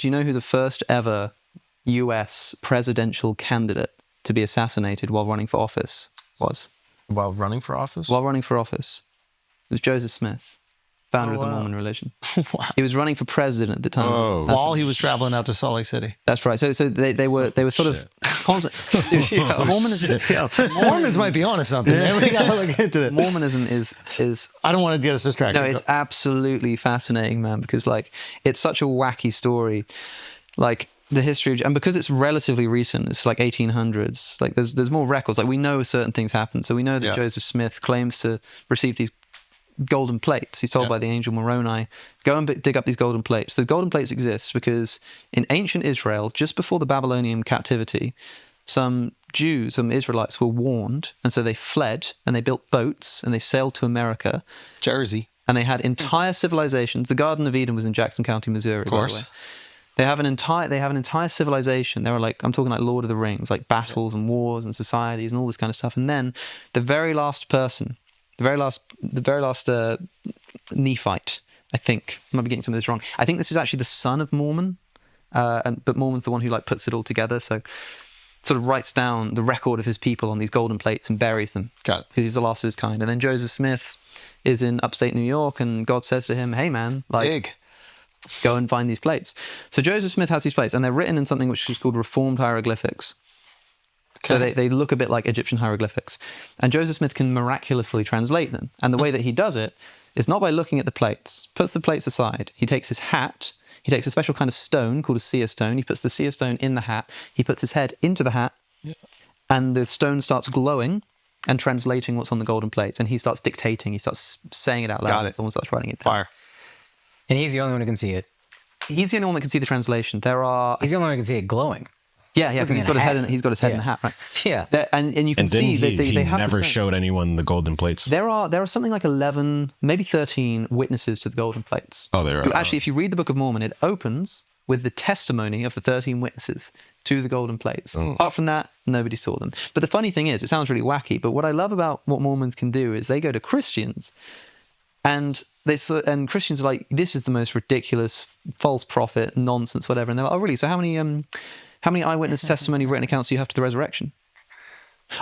Do you know who the first ever U.S. presidential candidate to be assassinated while running for office was? While running for office? While running for office. It was Joseph Smith, founder of the Mormon religion. Wow. He was running for president at the time. While he was traveling out to Salt Lake City. That's right. So they were sort of constant. Mormons might be onto something. Man. We gotta look into it. Mormonism is. I don't want to get us distracted. No, it's absolutely fascinating, man. Because like it's such a wacky story, like the history, and because it's relatively recent, it's like 1800s. Like there's more records. Like we know certain things happened. So we know that Joseph Smith claims to receive these golden plates. He's told by the angel Moroni, go and dig up these golden plates. The golden plates exist because in ancient Israel, just before the Babylonian captivity, some Jews, some Israelites were warned, and so they fled and they built boats and they sailed to America, Jersey, and they had entire civilizations. The Garden of Eden was in Jackson County, Missouri. Of course. By the way. They have an entire civilization. They were like, I'm talking like Lord of the Rings, like battles and wars and societies and all this kind of stuff. And then the very last person, the very last Nephite, I think, I might be getting some of this wrong. I think this is actually the son of Mormon, but Mormon's the one who like puts it all together. So sort of writes down the record of his people on these golden plates and buries them. Got it. Because he's the last of his kind. And then Joseph Smith is in upstate New York, and God says to him, hey man, like, go and find these plates. So Joseph Smith has these plates, and they're written in something which is called Reformed hieroglyphics. Okay. So they look a bit like Egyptian hieroglyphics. And Joseph Smith can miraculously translate them. And the way that he does it is not by looking at the plates, puts the plates aside. He takes his hat, he takes a special kind of stone called a seer stone, he puts the seer stone in the hat, he puts his head into the hat, and the stone starts glowing and translating what's on the golden plates. And he starts dictating, he starts saying it out loud. Got it. Someone starts writing it down. Fire. And he's the only one who can see it. He's the only one that can see the translation. He's the only one who can see it glowing. Yeah, because he's got his head in the hat, right? Yeah. And you can see that they have never showed anyone the golden plates. There are something like 11, maybe 13 witnesses to the golden plates. Oh, there are. Actually, if you read the Book of Mormon, it opens with the testimony of the 13 witnesses to the golden plates. Apart from that, nobody saw them. But the funny thing is, it sounds really wacky, but what I love about what Mormons can do is they go to Christians, and Christians are like, this is the most ridiculous, false prophet, nonsense, whatever. And they're like, oh, really? So how many eyewitness testimony written accounts do you have to the resurrection?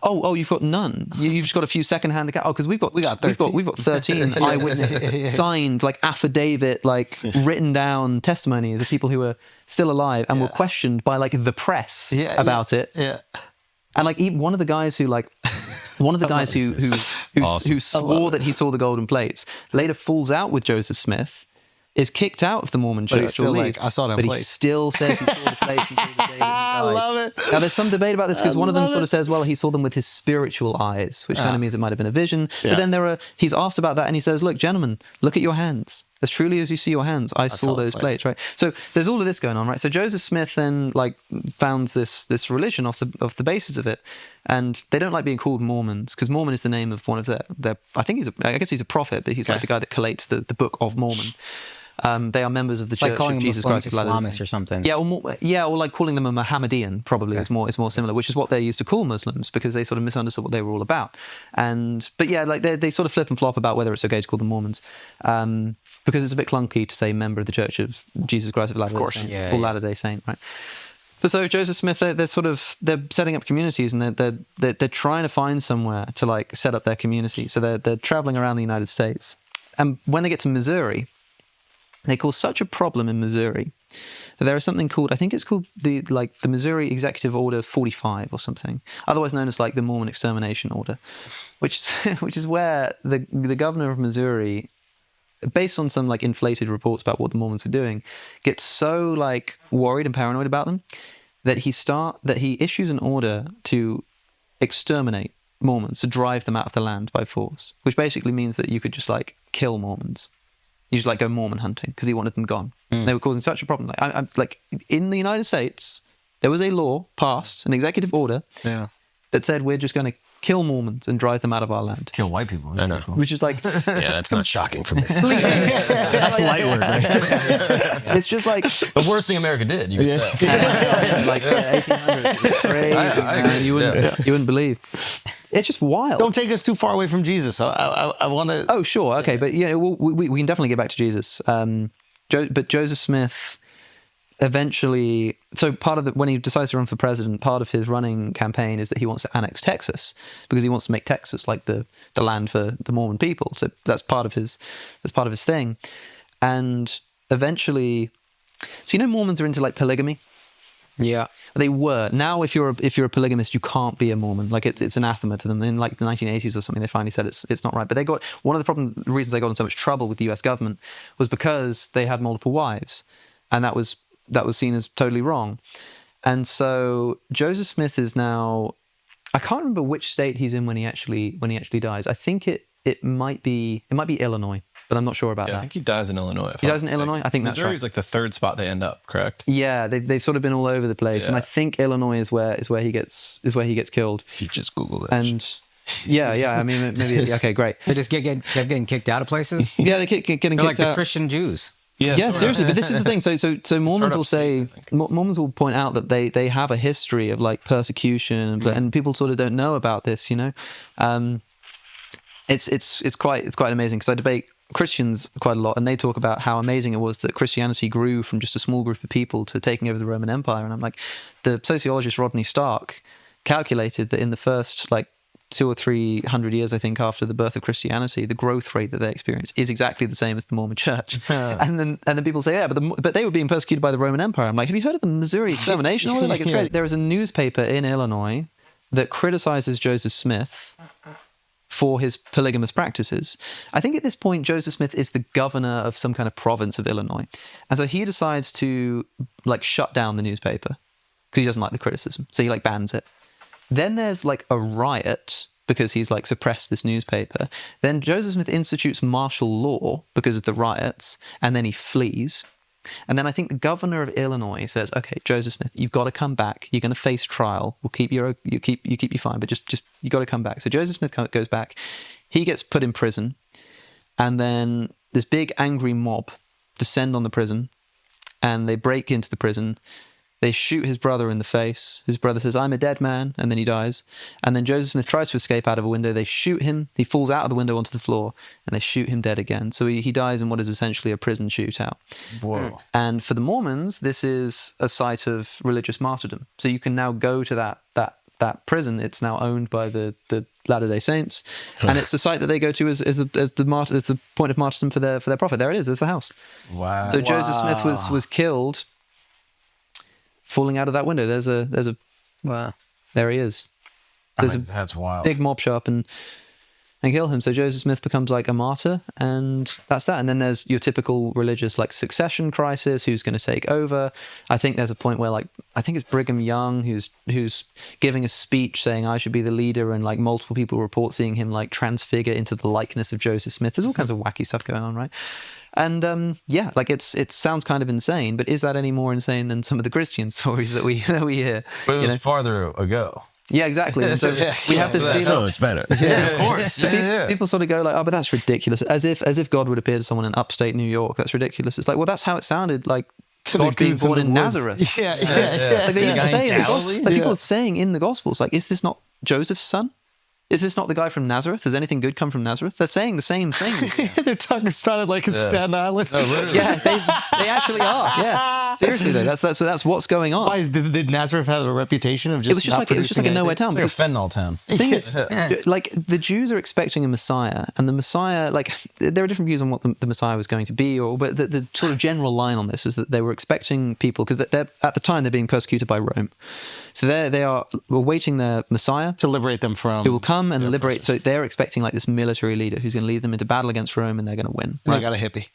Oh, you've got none. You've just got a few secondhand accounts. Oh, because we've got 13 eyewitness signed, like affidavit, like written down testimonies of people who were still alive and were questioned by like the press about it. Yeah. And like even one of the guys who swore that he saw the golden plates later falls out with Joseph Smith, is kicked out of the Mormon church. But he's still like, I saw them plates. He still says he saw the plates until the day that he died. I love it. Now, there's some debate about this because one of them sort of says, well, he saw them with his spiritual eyes, which kind of means it might have been a vision. Yeah. But then he's asked about that, and he says, look, gentlemen, look at your hands. As truly as you see your hands, I saw those plates, right? So there's all of this going on, right? So Joseph Smith then like founds this religion off the basis of it, and they don't like being called Mormons because Mormon is the name of one of their I guess he's a prophet, but he's like the guy that collates the Book of Mormon. They are members of the Church of Jesus Christ of Latter-day Islamists or something. Yeah, or like calling them a Mohammedan probably is more similar, which is what they used to call Muslims because they sort of misunderstood what they were all about. But yeah, like they sort of flip and flop about whether it's okay to call them Mormons because it's a bit clunky to say member of the Church of Jesus Christ of Latter-day Saints or Latter-day Saint, right? But so Joseph Smith, they're setting up communities and they're trying to find somewhere to like set up their community. So they're traveling around the United States, and when they get to Missouri, they cause such a problem in Missouri that there is something called, I think it's called the Missouri Executive Order 45 or something, otherwise known as like the Mormon Extermination Order, which is where the governor of Missouri, based on some like inflated reports about what the Mormons were doing, gets so like worried and paranoid about them that he issues an order to exterminate Mormons, to drive them out of the land by force, which basically means that you could just like kill Mormons. You just like go Mormon hunting because he wanted them gone. They were causing such a problem. Like, I'm like in the United States, there was a law passed, an executive order that said we're just going to kill Mormons and drive them out of our land. Kill white people. I know. Cool. Which is like... yeah, that's not shocking for me. That's light work, right? It's just like... The worst thing America did, you could say. Like 1800s. It's crazy, man. You wouldn't believe. It's just wild. Don't take us too far away from Jesus. I want to... Oh, sure. Okay. But yeah, we can definitely get back to Jesus. But Joseph Smith eventually, so part of when he decides to run for president, part of his running campaign is that he wants to annex Texas because he wants to make Texas like the land for the Mormon people. So that's part of his thing. And eventually, so Mormons are into like polygamy. Yeah. They were. Now, if you're a polygamist, you can't be a Mormon. Like it's anathema to them. In like the 1980s or something, they finally said it's not right. But they got one of the reasons they got in so much trouble with the U.S. government was because they had multiple wives, and that was seen as totally wrong. And so Joseph Smith is now. I can't remember which state he's in when he actually dies. I think it might be Illinois, but I'm not sure about I that. think he dies in Illinois. He dies in Illinois? I think that's right. Missouri's like the third spot they end up, correct? Yeah, they've sort of been all over the place, and I think Illinois is where he gets killed. He just Googled it. And yeah, I mean maybe okay, great. They just kept getting kicked out of places. Yeah, they keep getting They're kicked like out. the Christian Jews. Yeah, seriously. But this is the thing. So Mormons will say, Mormons will point out that they have a history of like persecution, and people sort of don't know about this. It's quite amazing because I debate Christians quite a lot, and they talk about how amazing it was that Christianity grew from just a small group of people to taking over the Roman Empire. And I'm like, the sociologist Rodney Stark calculated that in the first like 200 or 300 years, I think, after the birth of Christianity, the growth rate that they experienced is exactly the same as the Mormon Church. and then people say, yeah, but they were being persecuted by the Roman Empire. I'm like, have you heard of the Missouri extermination? Like, it's great. There is a newspaper in Illinois that criticizes Joseph Smith for his polygamous practices. I think at this point, Joseph Smith is the governor of some kind of province of Illinois. And so he decides to like shut down the newspaper because he doesn't like the criticism. So he like bans it. Then there's like a riot because he's like suppressed this newspaper. Then Joseph Smith institutes martial law because of the riots, and then he flees. And then I think the governor of Illinois says, "Okay, Joseph Smith, you've got to come back. You're going to face trial. We'll keep you fine, but just you got to come back." So Joseph Smith goes back. He gets put in prison, and then this big angry mob descend on the prison, and they break into the prison. They shoot his brother in the face. His brother says, "I'm a dead man," and then he dies. And then Joseph Smith tries to escape out of a window. They shoot him. He falls out of the window onto the floor, and they shoot him dead again. So he dies in what is essentially a prison shootout. Whoa. And for the Mormons, this is a site of religious martyrdom. So you can now go to that prison. It's now owned by the Latter-day Saints, and it's a site that they go to as the point of martyrdom for their prophet. There it is. There's the house. Wow. So Joseph Smith was killed falling out of that window. There's a Wow. there he is. So That's wild. big mob show up and kill him. So Joseph Smith becomes like a martyr, and that's that. And then there's your typical religious like succession crisis. Who's going to take over? I think there's a point where like I think it's Brigham Young who's giving a speech saying I should be the leader, and like multiple people report seeing him like transfigure into the likeness of Joseph Smith. There's all kinds of wacky stuff going on, right? And yeah, like it sounds kind of insane, but is that any more insane than some of the Christian stories that we hear? But it was farther ago. Yeah, exactly. And so we have this feeling. So it's better. Yeah, of course. People sort of go like, "Oh, but that's ridiculous," as if God would appear to someone in upstate New York. That's ridiculous. It's like, well, that's how it sounded like God being born in Nazareth. Yeah. Like they even say in the gospel, Galilee? like people are saying in the Gospels, like, is this not Joseph's son? Is this not the guy from Nazareth? Does anything good come from Nazareth? They're saying the same thing. They're talking about it like it's Staten Island. No, literally. Yeah, they actually are. Yeah, seriously though, that's what's going on. Why did Nazareth have a reputation of just? It was just like a nowhere town. It's like a fentanyl town. The thing is, like the Jews are expecting a Messiah, and the Messiah, like there are different views on what the Messiah was going to be, but the sort of general line on this is that they were expecting people because they're at the time they're being persecuted by Rome, so they are awaiting their Messiah to liberate them from. who will come and liberate. So they're expecting like this military leader who's going to lead them into battle against Rome, and they're going to win. They got a hippie.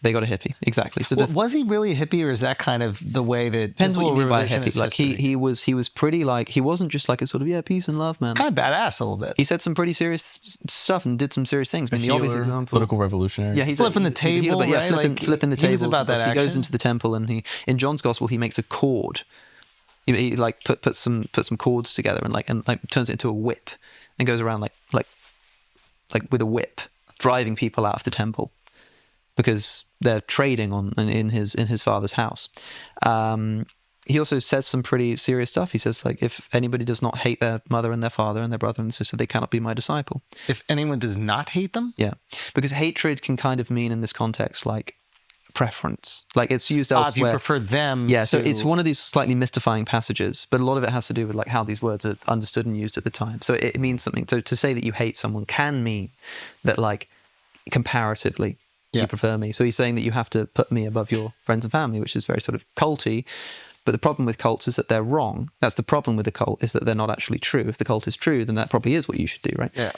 They got a hippie, exactly. So Was he really a hippie, or is that kind of the way that depends what you mean by a revisionist hippie. Like he was pretty like he wasn't just like a sort of peace and love man. kind of badass a little bit. He said some pretty serious stuff and did some serious things. I mean, the obvious healer, example. Political revolutionary. Yeah, he's Flipping the he's a healer, table, but yeah, right? flipping the Like, he was tables. about that He goes action. into the temple, and in John's gospel he makes a cord. He like puts some cords together and turns it into a whip and goes around like with a whip driving people out of the temple because they're trading in his father's house. He also says some pretty serious stuff. He says like, if anybody does not hate their mother and their father and their brother and sister, they cannot be my disciple. If anyone does not hate them, Yeah, because hatred can kind of mean in this context like preference. Like it's used If you elsewhere. prefer them. Yeah, so to- it's one of these slightly mystifying passages, but a lot of it has to do with like how these words are understood and used at the time. So it means something. So to say that you hate someone can mean that like comparatively Yeah. you prefer me. So he's saying that you have to put me above your friends and family, which is very sort of culty. But the problem with cults is that they're wrong. That's the problem with the cult, is that they're not actually true. If the cult is true, then that probably is what you should do, right? Yeah.